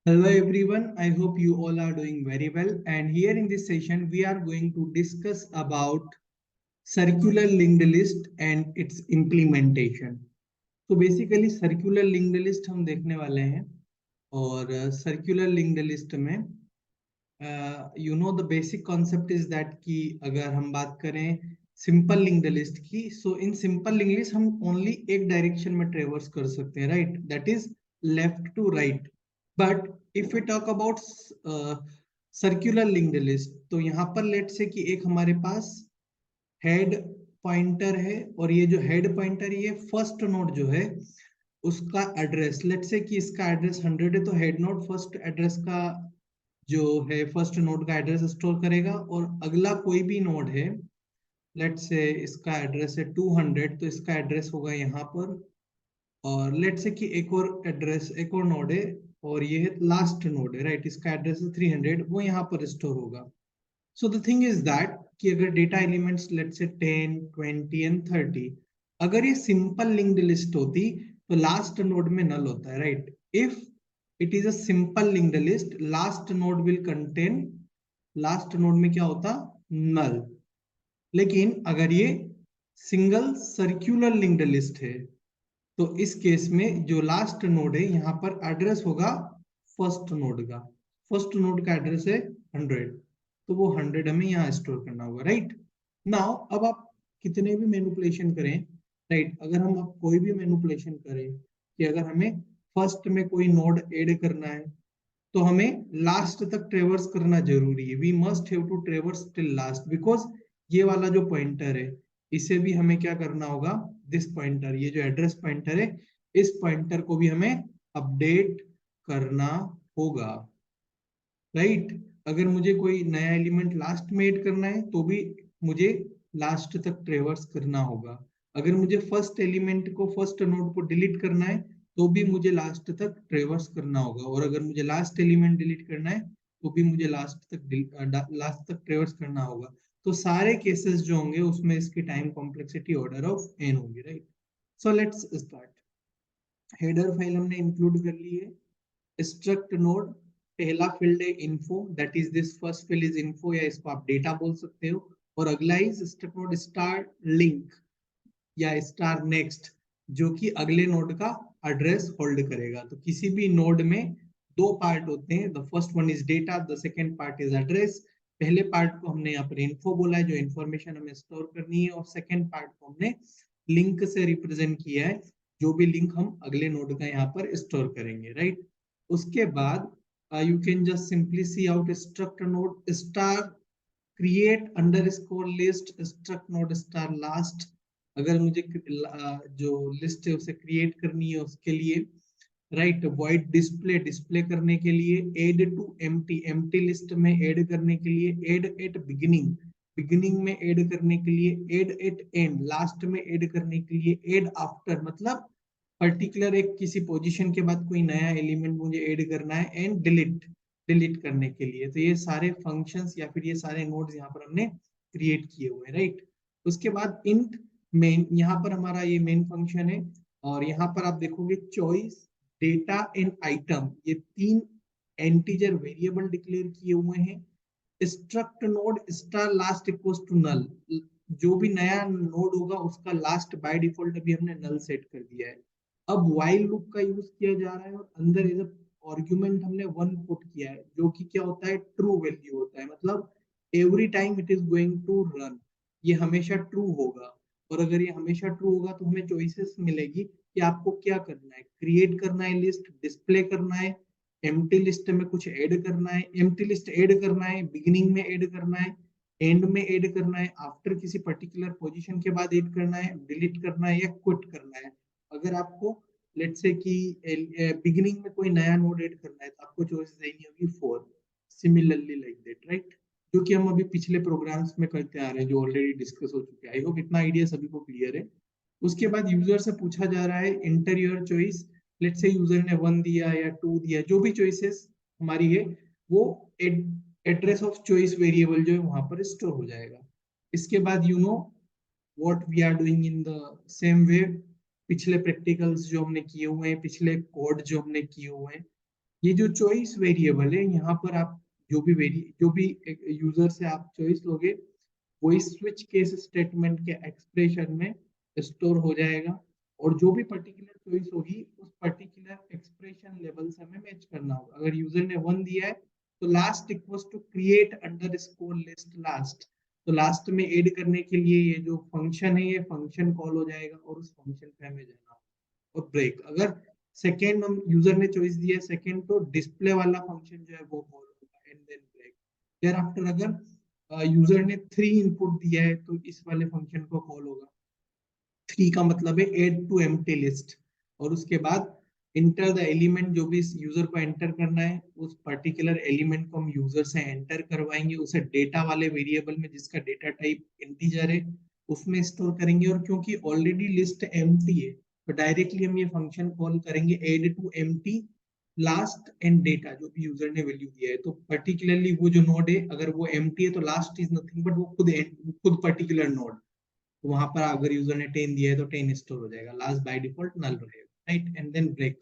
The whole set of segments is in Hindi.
Hello everyone, I hope you all are doing very well, and here in this session we are going to discuss about circular linked list and its implementation. So basically circular linked list हम देखने वाले हैं और circular linked list में the basic concept is that कि अगर हम बात करें सिंपल लिंक्ड लिस्ट की, so in simple linked list हम ओनली एक डायरेक्शन में ट्रेवर्स कर सकते हैं, right, that is left to right. But if we talk about circular linked list, तो यहाँ पर लेट से कि एक हमारे पास हेड पॉइंटर है और ये जो हेड पॉइंटर ये फर्स्ट नोड जो है उसका एड्रेस, लेट से कि इसका एड्रेस 100 है, तो हेड नोड फर्स्ट एड्रेस का जो है फर्स्ट नोड का एड्रेस स्टोर करेगा, और अगला कोई भी नोड है, लेट से इसका एड्रेस है 200, तो इसका एड्रेस होगा यहाँ पर. और लेट से कि एक और नोड है और ये है लास्ट नोड है, राइट, इसका एड्रेस है 300, वो यहाँ पर स्टोर होगा. So the thing is that कि अगर डेटा एलिमेंट्स लेट से 10, 20 एंड 30, अगर ये सिंपल लिंक्ड लिस्ट होती तो लास्ट नोड में नल होता है, right. If it is a simple linked list, last node will contain, last node में क्या होता, नल. लेकिन अगर ये सिंगल सर्कुलर लिंक्ड लिस्ट है तो इस केस में जो लास्ट नोड है यहाँ पर एड्रेस होगा फर्स्ट नोड का. फर्स्ट नोड का एड्रेस है 100, तो वो 100 हमें यहाँ स्टोर करना होगा, राइट. नाउ अब आप कितने भी मैनिपुलेशन करें, राइट, अगर हम अब कोई भी मैनिपुलेशन करें कि अगर हमें फर्स्ट में कोई नोड ऐड करना है तो हमें लास्ट तक ट्रेवर्स करना जरूरी है. We must have to traverse till last, because ये वाला जो पॉइंटर है इसे भी हमें क्या करना होगा, दिस पॉइंटर, ये जो एड्रेस पॉइंटर है, इस पॉइंटर को भी हमें अपडेट करना होगा, राइट. अगर मुझे कोई नया एलिमेंट लास्ट में ऐड करना है तो भी मुझे लास्ट तक ट्रेवर्स करना होगा. अगर मुझे फर्स्ट एलिमेंट को, फर्स्ट नोड को डिलीट करना है तो भी मुझे लास्ट तक ट्रेवर्स करना होगा, और अगर मुझे लास्ट एलिमेंट डिलीट करना है तो भी मुझे लास्ट तक ट्रेवर्स करना होगा. तो सारे केसेस जो होंगे उसमें इसकी time complexity order of n होगी, right. So let's start. Header file हमने इंक्लूड कर ली है. स्ट्रक्ट नोड, पहला फील्ड है info, that is this first field is info, या इसको आप डेटा बोल सकते हो. और अगला is struct node star link या स्टार नेक्स्ट, जो कि अगले नोड का एड्रेस होल्ड करेगा. तो किसी भी नोड में दो पार्ट होते हैं, the first one is data, the second part is address. पहले पार्ट को हमने यहाँ पर इन्फो बोला है, जो इन्फॉर्मेशन हमें स्टोर करनी है, और सेकेंड पार्ट को हमने लिंक से रिप्रेजेंट किया है, जो भी लिंक हम अगले नोड का यहाँ पर स्टोर करेंगे, राइट. उसके बाद you can just simply see out struct node star create underscore list struct node star last. अगर मुझे जो लिस्ट है उसे क्रिएट करनी है उसके लिए, राइट, void डिस्प्ले, डिस्प्ले करने के लिए, add to empty, empty list में ऐड करने के लिए, add at beginning, बिगिनिंग में ऐड करने के लिए, add at end, लास्ट में ऐड करने के लिए, add after, मतलब पर्टिकुलर एक किसी पोजीशन के बाद कोई नया एलिमेंट मुझे ऐड करना है, एंड डिलीट, डिलीट करने के लिए. तो ये सारे फंक्शंस या फिर ये सारे नोड्स यहाँ पर हमने क्रिएट किए हुए हैं, राइट. उसके बाद इंट मेन, यहाँ पर हमारा ये मेन फंक्शन है, और यहाँ पर आप देखोगे चॉइस, डेटा एंड आइटम, ये तीन एंटीजर वेरिएबल डिक्लेयर किए हुए हैं. Struct node star last equals to null, जो भी नया नोड होगा उसका लास्ट बाय डिफॉल्ट अभी हमने नल सेट कर दिया है. अब व्हाइल लूप का यूज किया जा रहा है और अंदर एज आर्गुमेंट हमने वन पुट किया है, जो कि क्या होता है, ट्रू वैल्यू होता है, मतलब every time it is going to run, ये हमेशा ट्रू होगा. और अगर ये हमेशा ट्रू होगा तो हमें चॉइसेस मिलेगी कि आपको क्या करना है, क्रिएट करना है लिस्ट, डिस्प्ले करना है, एम्प्टी लिस्ट में कुछ ऐड करना है, एम्प्टी लिस्ट ऐड करना है, बिगिनिंग में ऐड करना है, एंड में ऐड करना है, आफ्टर किसी पर्टिकुलर पोजीशन के बाद ऐड करना है, डिलीट करना है या क्विट करना है. अगर आपको लेट्स से कि बिगिनिंग में कोई नया नोड ऐड करना है तो आपको चॉइस देनी होगी 4, सिमिलरली लाइक दैट, राइट, जो कि हम अभी पिछले प्रोग्राम्स में करते आ रहे हैं, जो ऑलरेडी डिस्कस हो चुके हैं. आई होप इतना आइडिया सभी को क्लियर है. उसके बाद यूजर से पूछा जा रहा है inter your choice, let's say user ने 1 दिया या 2 दिया, जो भी चॉइसेस हमारी है वो एड्रेस ऑफ चॉइस वेरिएबल जो है वहां पर स्टोर हो जाएगा. इसके बाद what we are doing in the same way, पिछले प्रैक्टिकल्स जो हमने किए हुए हैं, पिछले कोड जो हमने किए हुए हैं, ये जो चॉइस वेरिएबल है, यहाँ पर आप जो भी यूजर से आप चॉइस लोगे वो इस स्विच केस स्टेटमेंट के एक्सप्रेशन में स्टोर हो जाएगा, और जो भी पर्टिकुलर चॉइस होगी उस पर्टिकुलर एक्सप्रेशन लेवल से हमें मैच करना होगा। अगर यूजर ने 1 दिया है तो last equals to create underscore list last, तो लास्ट में ऐड करने के लिए ये जो फंक्शन है ये फंक्शन कॉल हो जाएगा और उस फंक्शन पे हमें जाना होगा। और ब्रेक, अगर सेकेंड हम यूजर ने चॉइस दिया है सेकेंड, तो डिस्प्ले वाला फंक्शन जो है वो कॉल होगा and then break. Thereafter अगर यूजर ने 3 इनपुट दिया है तो इस वाले फंक्शन को कॉल होगा। 3 का मतलब है ऐड टू एम्प्टी लिस्ट, और उसके बाद इंटर द एलिमेंट, जो भी यूजर को एंटर करना है उस पर्टिकुलर एलिमेंट को हम यूजर से एंटर करवाएंगे, उसे डेटा वाले वेरिएबल में जिसका डेटा टाइप इंटीजर है उसमें स्टोर करेंगे। और क्योंकि ऑलरेडी लिस्ट एम्प्टी है तो डायरेक्टली हम ये फंक्शन कॉल करेंगे add to empty last and data, जो भी यूजर ने वैल्यू दिया है। तो पर्टिकुलरली वो जो नोड है अगर वो एम्प्टी है तो लास्ट इज नथिंग बट वो खुद पर्टिकुलर नोड, तो वहां पर अगर यूजर ने 10 दिया है तो 10 स्टोर हो जाएगा, लास्ट बाय डिफॉल्ट नल रहेगा, right. And then break.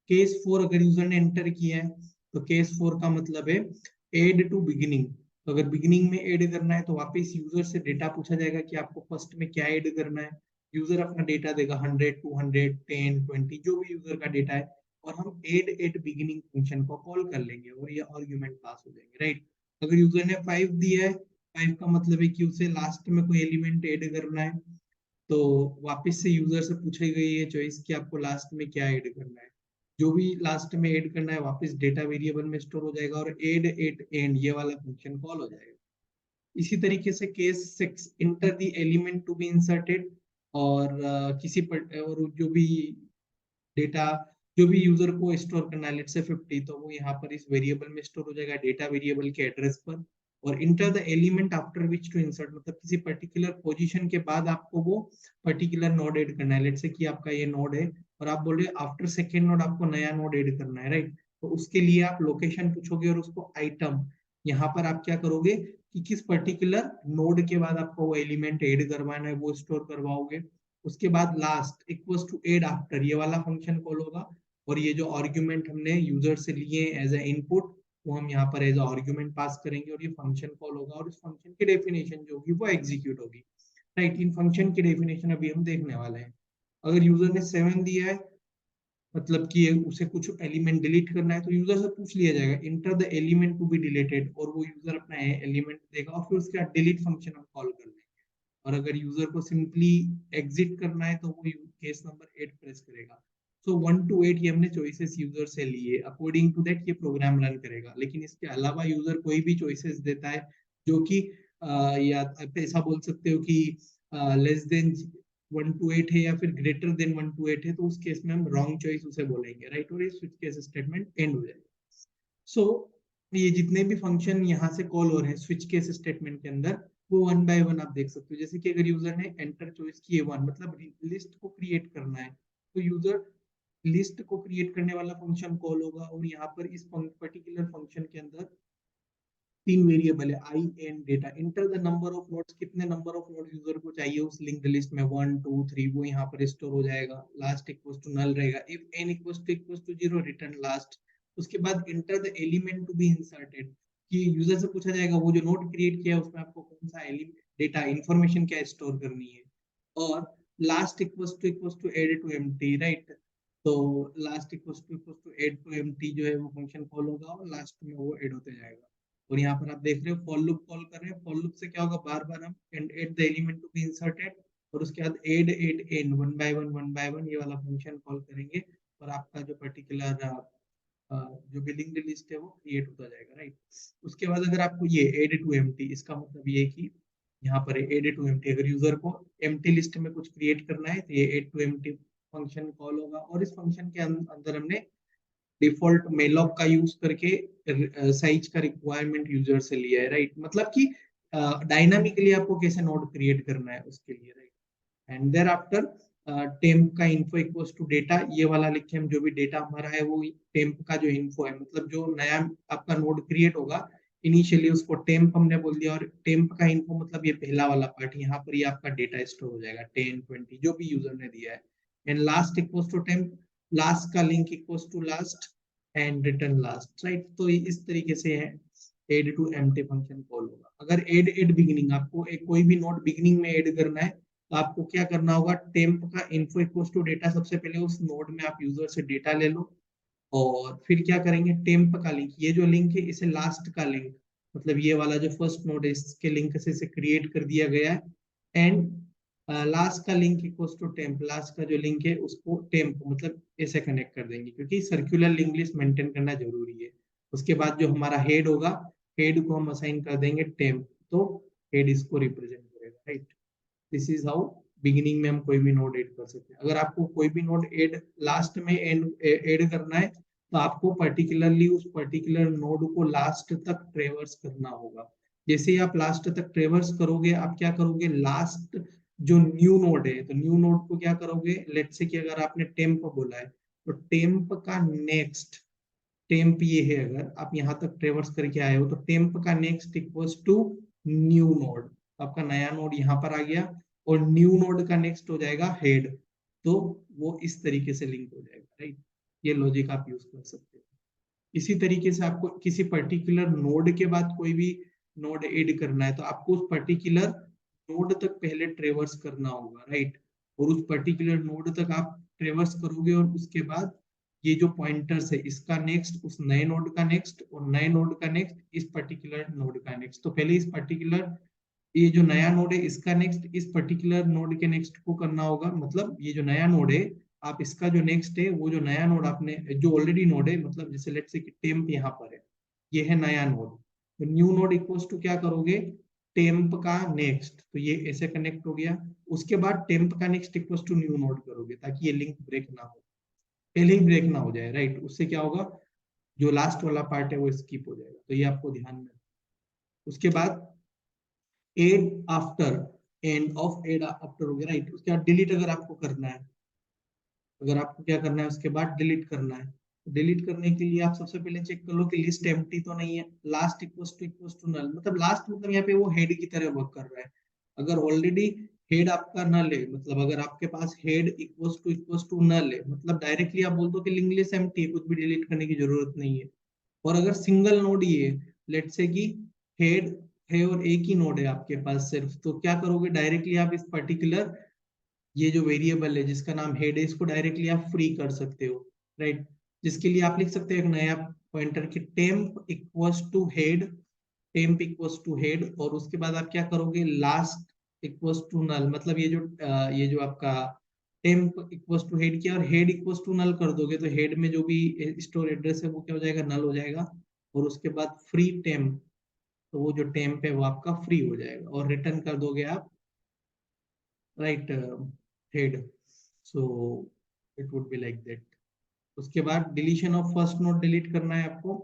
Case 4 अगर यूजर ने एंटर किया है तो केस 4 का मतलब है ऐड टू बिगिनिंग, तो अगर बिगिनिंग में ऐड करना है तो वापस यूजर से डेटा पूछा जाएगा कि आपको फर्स्ट में क्या ऐड करना है। यूजर अपना डेटा देगा 100 200 10 20 जो भी यूजर का डेटा है, और हम ऐड एट बिगिनिंग फंक्शन को कॉल कर लेंगे और ये आर्गुमेंट पास हो जाएंगे, राइट। अगर यूजर ने 5 दिया है, 5 का मतलब है कि उसे लास्ट में कोई एलिमेंट ऐड करना है, तो वापस से यूजर से पूछी गई है चॉइस कि आपको लास्ट में क्या ऐड करना है। जो भी लास्ट में ऐड करना है वापस डेटा वेरिएबल में स्टोर हो जाएगा और ऐड एट एंड ये वाला फंक्शन कॉल हो जाएगा। इसी तरीके से case 6 enter the element to be inserted, और और जो भी डेटा जो भी यूजर को स्टोर करना है लेट्स से 50, तो वो यहाँ पर इस वेरिएबल में स्टोर हो जाएगा डेटा वेरिएबल के एड्रेस पर। और enter the element after which to insert, मतलब किसी पर्टिकुलर पोजीशन के बाद आपको वो पर्टिकुलर नोड ऐड करना है। लेट्स से कि आपका ये नोड है और आप बोल रहे हो आफ्टर सेकेंड नोड आपको नया नोड ऐड करना है, राइट। तो उसके लिए आप लोकेशन पूछोगे और उसको आइटम, यहाँ पर आप क्या करोगे कि किस पर्टिकुलर नोड के बाद आपको वो एलिमेंट ऐड करवाना है वो स्टोर करवाओगे। उसके बाद last equals to add after ये वाला फंक्शन कॉल होगा, और ये जो आर्ग्यूमेंट हमने यूजर से लिए एज ए इनपुट वो हम यहाँ पर एज आर्ग्यूमेंट पास करेंगे और ये फंक्शन कॉल होगा, और इस फंक्शन की डेफिनेशन जो होगी वो एग्जीक्यूट होगी, राइट। इन फंक्शन की डेफिनेशन अभी हम देखने वाले हैं। अगर यूजर ने 7 दिया है, मतलब कि उसे कुछ एलिमेंट डिलीट करना है, तो यूजर से पूछ लिया जाएगा enter the element to be deleted, और वो यूजर अपना एलिमेंट देगा और फिर उसके बाद डिलीट फंक्शन हम कॉल कर लेंगे। और अगर यूजर को सिंपली एग्जिट करना है तो वो केस नंबर 8 प्रेस करेगा। सो 1 टू 8 ये हमने चॉइसेस यूजर से लिए, अकॉर्डिंग टू दैट ये प्रोग्राम रन करेगा। लेकिन इसके अलावा यूजर कोई भी चॉइसेस देता है जो कि या आप ऐसा बोल सकते हो कि लेस देन 1 टू 8 है या फिर ग्रेटर देन 1 टू 8 है, तो उस केस में हम रॉन्ग चॉइस उसे बोलेंगे, राइट। और ये स्विच केस स्टेटमेंट एंड हो जाएगा। सो ये जितने भी फंक्शन यहाँ से कॉल हो रहे हैं स्विच केस स्टेटमेंट के अंदर, वो वन बाय वन आप देख सकते हो। जैसे कि अगर यूजर ने एंटर चॉइस की है 1, मतलब लिस्ट को क्रिएट करना है, तो यूजर लिस्ट को क्रिएट करने वाला फंक्शन कॉल होगा, और यहाँ पर इस पर्टिकुलर फंक्शन के अंदर 3 वेरिएबल है I and data. Enter the number of nodes, कितने नंबर ऑफ नोड्स यूजर को चाहिए उस लिंक्ड लिस्ट में 1 2 3, वो यहाँ पर स्टोर हो जाएगा। लास्ट इक्वल्स टू नल रहेगा, if n equals to 0 return last. उसके बाद enter the element to be inserted, कि यूजर से पूछा जाएगा वो जो नोड क्रिएट किया है उसमें आपको कौन सा एलिमेंट डेटा इंफॉर्मेशन क्या स्टोर करनी है। और last equals to add to empty, right. तो last equals to add to empty जो है वो फंक्शन कॉल होगा और लास्ट में वो ऐड होते जाएगा। और यहाँ पर आप देख रहे हो फॉर लूप कॉल कर रहे हैं, फॉर लूप से क्या होगा, बार बार हम end at the element to be inserted, और उसके बाद add at end one by one ये वाला फंक्शन कॉल करेंगे, और आपका जो पर्टिकुलर जो भी लिंक्ड लिस्ट है वो क्रिएट होता जाएगा, राइट। उसके बाद अगर आपको ये एड टू एम्प्टी, इसका मतलब ये है कि यहाँ पर एड टू एम्प्टी, अगर यूजर को एम्प्टी लिस्ट में कुछ क्रिएट करना है तो ये add to empty function call होगा। और इस फंक्शन के अंदर हमने डिफॉल्ट मेलॉक का यूज करके साइज का रिक्वायरमेंट यूजर से लिया है, राइट। मतलब कि डायनामिकली आपको कैसे नोड क्रिएट करना है उसके लिए, right. And thereafter temp का इन्फो इक्वल्स टू डेटा, ये वाला लिखे हम, जो भी डेटा हमारा है वो टेम्प का जो इन्फो है, मतलब जो नया आपका नोड क्रिएट होगा इनिशियली उसको टेम्प हमने बोल दिया, और टेम्प का इन्फो मतलब ये पहला वाला पार्ट, यहाँ पर ये आपका डेटा स्टोर हो जाएगा 10 20 जो भी यूजर ने दिया है। And last equals to temp, last का link equals to last, and return last, right. तो इस तरीके से है add to empty function call होगा। अगर एड बिगिनिंग, आपको एक कोई भी नोड बिगिनिंग में ऐड करना है तो आपको क्या करना होगा, टेम्प का इन्फो इक्वल्स टू डेटा, सबसे पहले उस नोड में आप यूजर से डेटा ले लो, और फिर क्या करेंगे, टेम्प का लिंक, ये जो लिंक है इसे लास्ट का लिंक, मतलब ये वाला जो फर्स्ट नोड है इसके लिंक से इसे क्रिएट कर दिया गया है, एंड लास्ट का link equals to temp, last का जो लिंक है उसको टेम्प मतलब ऐसे कनेक्ट कर देंगे, क्योंकि सर्कुलर लिंक लिस्ट मेंटेन करना जरूरी है। उसके बाद जो हमारा हेड होगा, हेड को हम असाइन कर देंगे टेम्प, तो हेड इसको रिप्रेजेंट करेगा, right. This is how beginning में हम कोई भी नोड ऐड कर सकते हैं। अगर आपको कोई भी नोड ऐड लास्ट में ऐड करना है तो आपको पर्टिकुलरली उस पर्टिकुलर नोड को लास्ट तक ट्रेवर्स करना होगा। जैसे ही आप लास्ट तक ट्रेवर्स करोगे, आप क्या करोगे, लास्ट जो न्यू नोड है, तो न्यू नोड को क्या करोगे, लेट्स से कि अगर आपने टेम्प बोला है तो टेम्प का नेक्स्ट, टेम्प ये है, अगर आप यहाँ तक ट्रेवर्स करके आए हो तो टेम्प का next equals to new node, आपका नया नोड यहाँ पर आ गया, और न्यू नोड का नेक्स्ट हो जाएगा हेड, तो वो इस तरीके से लिंक हो जाएगा, राइट। ये लॉजिक आप यूज कर सकते हो। इसी तरीके से आपको किसी पर्टिकुलर नोड के बाद कोई भी नोड ऐड करना है तो आपको उस पर्टिकुलर नोड तक पहले ट्रेवर्स करना होगा, राइट। और उस पर्टिकुलर नोड तक आप ट्रेवर्स करोगे, और उसके बाद ये जो पॉइंटर्स है इसका नेक्स्ट उस नए नोड का नेक्स्ट, और नए नोड का नेक्स्ट इस पर्टिकुलर नोड का नेक्स्ट, तो पहले इस पर्टिकुलर ये जो नया नोड है इसका नेक्स्ट इस पर्टिकुलर नोड के नेक्स्ट को करना होगा, मतलब ये जो नया नोड है आप इसका जो नेक्स्ट है वो जो नया नोड आपने जो ऑलरेडी नोड है, मतलब जैसे लेट्स से कि टेम्प यहाँ पर है, ये है नया नोड, तो न्यू नोड इक्वल्स टू क्या करोगे, टेम्प का नेक्स्ट, तो ये ऐसे कनेक्ट हो गया, उसके बाद टेम्प का next equals to new node करोगे ताकि ये लिंक ब्रेक ना हो, पहले ही ब्रेक ना हो जाए, राइट। उससे क्या होगा, जो लास्ट वाला पार्ट है वो स्किप हो जाएगा, तो ये आपको ध्यान में। उसके बाद add after, end of add after हो गया, राइट। उसके बाद डिलीट अगर आपको करना है, अगर आपको क्या करना है उसके बाद डिलीट करना है, तो डिलीट करने के लिए आप सबसे पहले चेक कर लो कि लिस्ट एम्प्टी तो नहीं है, लास्ट इक्वल्स टू नल, मतलब लास्ट मतलब यहाँ पे वो हेड की तरह वर्क कर रहा है। अगर ऑलरेडी हेड आपका नल है, मतलब अगर आपके पास हेड इक्वल्स टू नल है, मतलब डायरेक्टली आप बोल दो कि लिंक लिस्ट एम्प्टी है, कुछ भी डिलीट करने की जरूरत नहीं है। और अगर सिंगल नोड ही है, लेट से कि हेड है और एक ही नोड है आपके पास सिर्फ, तो क्या करोगे, डायरेक्टली आप इस पर्टिकुलर ये जो वेरिएबल है जिसका नाम हेड है इसको डायरेक्टली आप फ्री कर सकते हो, राइट। जिसके लिए आप लिख सकते हो एक नया पॉइंटर कि temp equals to head, temp equals to head, और उसके बाद आप क्या करोगे, लास्ट इक्वल्स टू नल, मतलब ये जो आपका टेम्प इक्वल्स टू हेड किया और हेड इक्वल्स टू नल कर दोगे, तो हेड में जो भी स्टोर एड्रेस है वो क्या हो जाएगा, नल हो जाएगा। और उसके बाद फ्री टेम्प, तो वो जो टेम्प है वो आपका फ्री हो जाएगा, और रिटर्न कर दोगे आप, right, head. So it would be like that. उसके बाद deletion of first node delete करना है आपको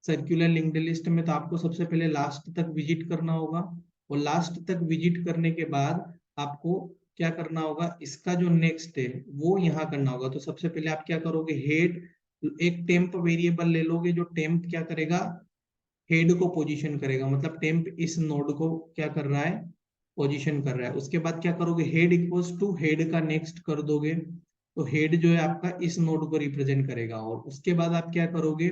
सर्कुलर लिंक्ड लिस्ट में, तो आपको सबसे पहले लास्ट तक विजिट करना होगा, और लास्ट तक विजिट करने के बाद आपको क्या करना होगा, इसका जो नेक्स्ट है वो यहाँ करना होगा। तो सबसे पहले आप क्या करोगे, हेड, एक टेम्प वेरिएबल ले लोगे जो टेम्प क्या करेगा, हेड को पोजीशन करेगा, मतलब टेम्प इस नोड को क्या कर रहा है, पोजीशन कर रहा है। उसके बाद क्या करोगे, हेड इक्वल्स टू हेड का नेक्स्ट कर दोगे, तो हेड जो है आपका इस नोड को रिप्रेजेंट करेगा, और उसके बाद आप क्या करोगे,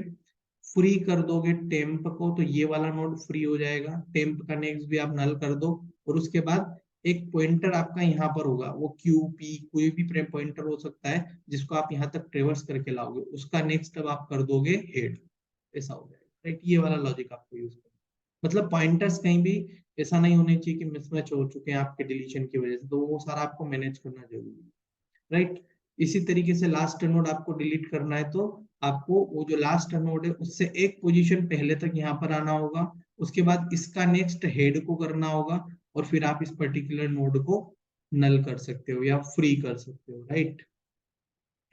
फ्री कर दोगे टेम्प को, तो ये वाला नोड फ्री हो जाएगा, टेम्प का नेक्स्ट भी आप नल कर दो, और उसके बाद एक पॉइंटर आपका यहाँ पर होगा, वो क्यू पी कोई भी पॉइंटर हो सकता है जिसको आप यहाँ तक ट्रेवर्स करके लाओगे, उसका नेक्स्ट अब आप कर दोगे हेड, ऐसा हो जाएगा, राइट। ये वाला लॉजिक आपको यूज करना, मतलब पॉइंटर्स कहीं भी ऐसा नहीं होने चाहिए कि मिसमैच हो चुके हैं आपके डिलीशन की वजह से, तो वो सारा आपको मैनेज करना जरूरी है, राइट। इसी तरीके से लास्ट नोड आपको डिलीट करना है, तो आपको वो जो लास्ट नोड है उससे एक पोजीशन पहले तक यहाँ पर आना होगा, उसके बाद इसका नेक्स्ट हेड को करना होगा, और फिर आप इस पर्टिकुलर नोड को नल कर सकते हो या फ्री कर सकते हो, राइट।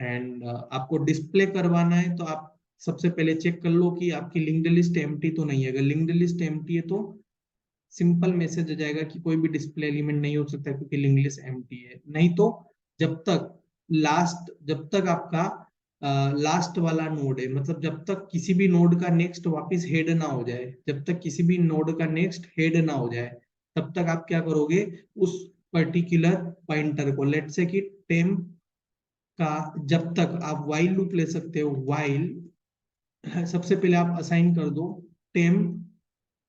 एंड आपको डिस्प्ले करवाना है तो आप सबसे पहले चेक कर लो कि आपकी लिंक्ड लिस्ट एम्प्टी तो नहीं है, अगर लिंक्ड लिस्ट एम्प्टी है तो सिंपल मैसेज आ जाएगा कि कोई भी डिस्प्ले एलिमेंट नहीं हो सकता क्योंकि लिंक्ड लिस्ट एम्प्टी है। नहीं तो जब तक आपका लास्ट वाला नोड है, मतलब जब तक किसी भी नोड का नेक्स्ट वापस हेड ना हो जाए, जब तक किसी भी नोड का नेक्स्ट हेड ना हो जाए, तब तक आप क्या करोगे, उस पर्टिकुलर पॉइंटर को, लेट्स से कि टेम्प का, जब तक आप वाइल लूप ले सकते हो, वाइल सबसे पहले आप असाइन कर दो टेम्प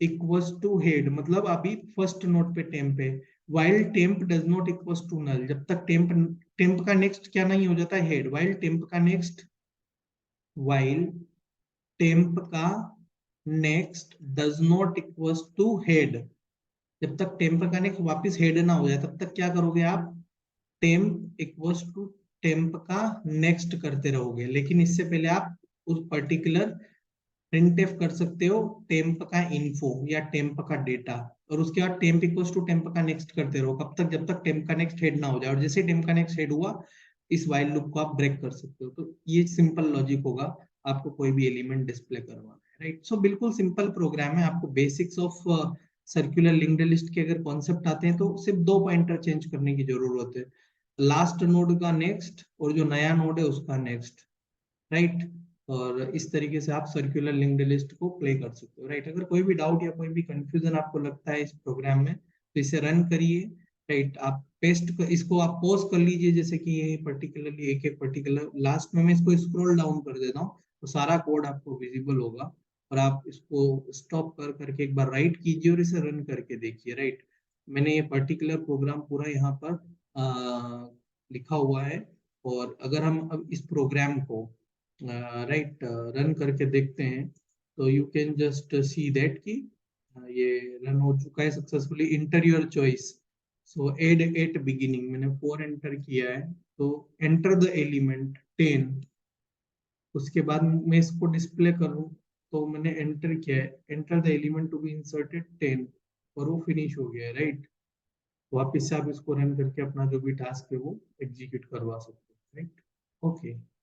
इक्वल्स टू हेड, मतलब अभी फर्स्ट नोड पे टेम्प है, while temp does not equals to null, जब तक टेम्प टेम्प का नेक्स्ट क्या नहीं हो जाता है हेड, वाइल टेम्प का नेक्स्ट, वाइल टेम्प का next does not equals to head, जब तक टेम्प का नेक्स्ट वापस हेड ना हो जाए तब तक क्या करोगे आप, टेम्प इक्वल्स टू टेम्प का नेक्स्ट करते रहोगे, लेकिन इससे पहले आप उस पर्टिकुलर प्रिंटफ कर सकते हो टेम्प का इन्फो या टेम्प का डेटा, और उसके बाद टेम्प इक्वल्स टू टेम्प का नेक्स्ट करते रहो, कब तक, जब तक टेम्प का नेक्स्ट हेड ना हो जाए, और जैसे टेम्प का नेक्स्ट हेड हुआ इस वाइल लूप को आप ब्रेक कर सकते हो। तो ये सिंपल लॉजिक होगा आपको कोई भी एलिमेंट डिस्प्ले करवाना है, राइट। सो बिल्कुल सिंपल प्रोग्राम है, आपको basics of circular linked list के अगर कॉन्सेप्ट आते हैं तो सिर्फ 2 पॉइंटर चेंज करने की जरूरत है, लास्ट नोड का नेक्स्ट और जो नया नोड है उसका नेक्स्ट, राइट। और इस तरीके से आप सर्कुलर लिंक्ड लिस्ट को प्ले कर सकते हो, राइट। अगर कोई भी डाउट या कोई भी कंफ्यूजन आपको लगता है इस प्रोग्राम में तो इसे रन करिए, राइट। आप इसको आप पॉज कर लीजिए, जैसे कि ये पर्टिकुलरली एक एक पर्टिकुलर लास्ट में मैं इसको स्क्रॉल डाउन कर देता हूँ तो सारा कोड आपको विजिबल होगा, और आप इसको स्टॉप कर करके एक बार राइट कीजिए और इसे रन करके देखिए, राइट। मैंने ये पर्टिकुलर प्रोग्राम पूरा यहाँ पर लिखा हुआ है, और अगर हम अब इस प्रोग्राम को राइट रन करके देखते हैं तो you can just see that कि ये रन हो चुका है successfully, enter your choice, so add at beginning मैंने 4 एंटर किया है, तो एंटर द एलिमेंट 10, उसके बाद मैं इसको डिस्प्ले करूं तो मैंने एंटर किया है enter the element to be inserted 10, और वो फिनिश हो गया है, राइट। वापिस से आप इसको रन करके अपना जो भी टास्क है वो एग्जीक्यूट करवा सकते हो, राइट। ओके।